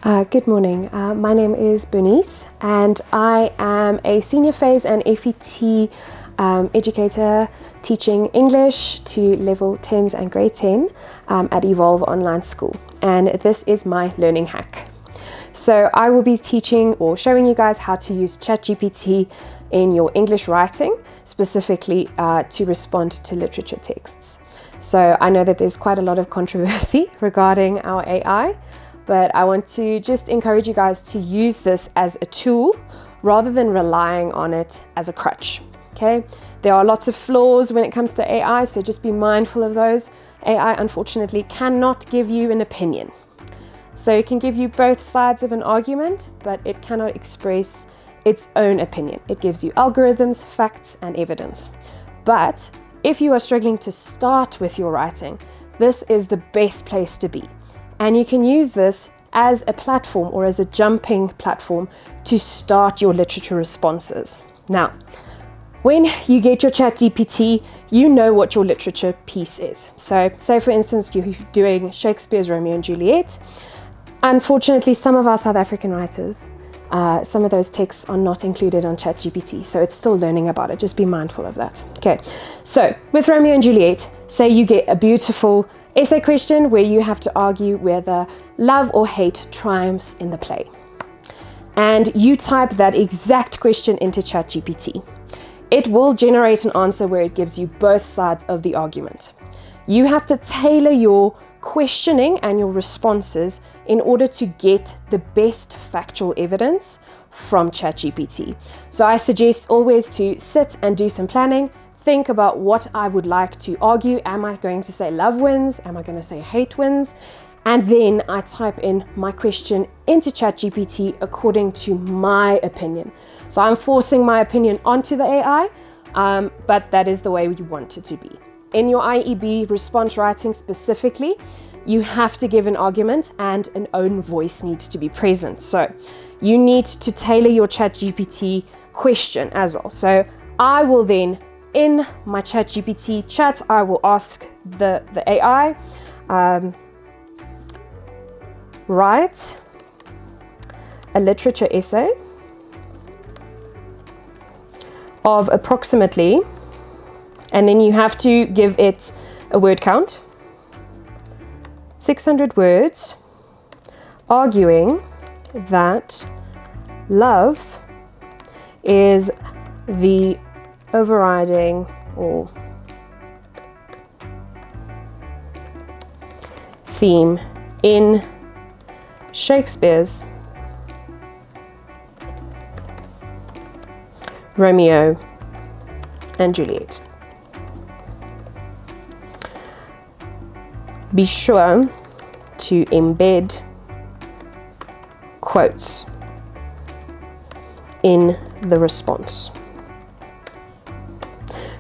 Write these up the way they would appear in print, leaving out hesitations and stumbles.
Good morning. My name is Bernice and I am a senior phase and FET educator teaching English to level 10s and grade 10 at Evolve Online School. And this is my learning hack. So I will be teaching or showing you guys how to use ChatGPT in your English writing, specifically to respond to literature texts. So I know that there's quite a lot of controversy regarding our AI, but I want to just encourage you guys to use this as a tool rather than relying on it as a crutch, okay? There are lots of flaws when it comes to AI, so just be mindful of those. AI, unfortunately, cannot give you an opinion. So it can give you both sides of an argument, but it cannot express its own opinion. It gives you algorithms, facts, and evidence. But if you are struggling to start with your writing, this is the best place to be. And you can use this as a platform or as a jumping platform to start your literature responses. Now, when you get your ChatGPT, you know what your literature piece is. So say for instance, you're doing Shakespeare's Romeo and Juliet. Unfortunately, some of our South African writers, some of those texts are not included on ChatGPT, so it's still learning about it. Just be mindful of that. Okay, so with Romeo and Juliet, say you get a beautiful essay question where you have to argue whether love or hate triumphs in the play. And you type that exact question into ChatGPT. It will generate an answer where it gives you both sides of the argument. You have to tailor your questioning and your responses in order to get the best factual evidence from ChatGPT. So I suggest always to sit and do some planning. Think about what I would like to argue. Am I going to say love wins? Am I going to say hate wins? And then I type in my question into ChatGPT according to my opinion. So I'm forcing my opinion onto the AI, but that is the way we want it to be. In your IEB response writing specifically, you have to give an argument and an own voice needs to be present. So you need to tailor your ChatGPT question as well. So I will then, in my ChatGPT chat, I will ask the AI, write a literature essay of approximately, and then you have to give it a word count, 600 words, arguing that love is the overriding or theme in Shakespeare's Romeo and Juliet. Be sure to embed quotes in the response.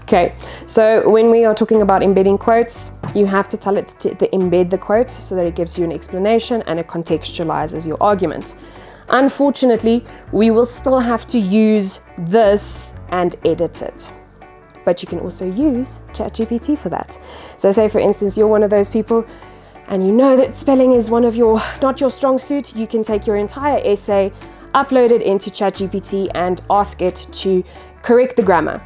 Okay, so when we are talking about embedding quotes, you have to tell it to embed the quote so that it gives you an explanation and it contextualizes your argument. Unfortunately, we will still have to use this and edit it. But you can also use ChatGPT for that. So say for instance, you're one of those people and you know that spelling is not your strong suit, you can take your entire essay, upload it into ChatGPT and ask it to correct the grammar.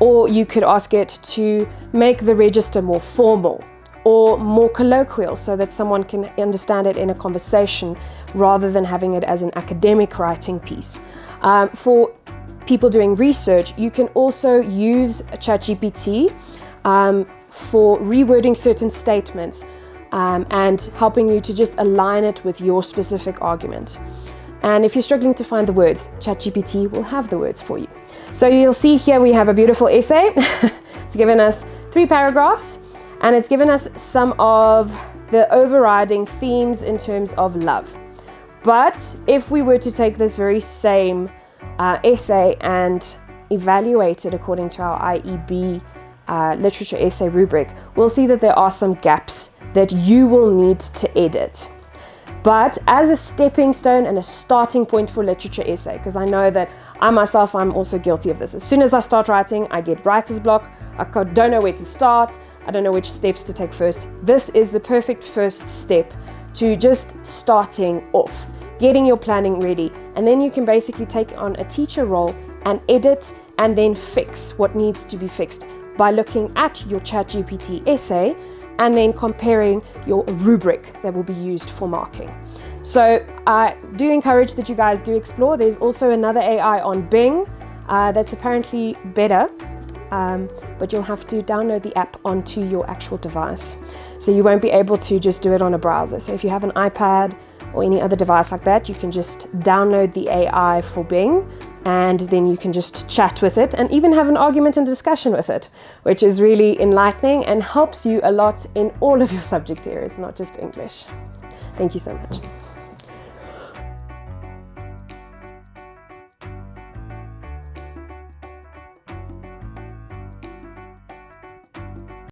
Or you could ask it to make the register more formal or more colloquial so that someone can understand it in a conversation rather than having it as an academic writing piece. For people doing research, you can also use ChatGPT for rewording certain statements and helping you to just align it with your specific argument. And if you're struggling to find the words, ChatGPT will have the words for you. So you'll see here we have a beautiful essay. It's given us 3 paragraphs and it's given us some of the overriding themes in terms of love. But if we were to take this very same essay and evaluate it according to our IEB literature essay rubric, we'll see that there are some gaps that you will need to edit. But as a stepping stone and a starting point for literature essay, because I know that I myself, I'm also guilty of this. As soon as I start writing, I get writer's block. I don't know where to start. I don't know which steps to take first. This is the perfect first step to just starting off. getting your planning ready. And then you can basically take on a teacher role and edit and then fix what needs to be fixed by looking at your ChatGPT essay and then comparing your rubric that will be used for marking. So I do encourage that you guys do explore. There's also another AI on Bing that's apparently better, but you'll have to download the app onto your actual device. So you won't be able to just do it on a browser. So if you have an iPad or any other device like that, you can just download the AI for Bing, and then you can just chat with it and even have an argument and discussion with it, which is really enlightening and helps you a lot in all of your subject areas, not just English. Thank you so much.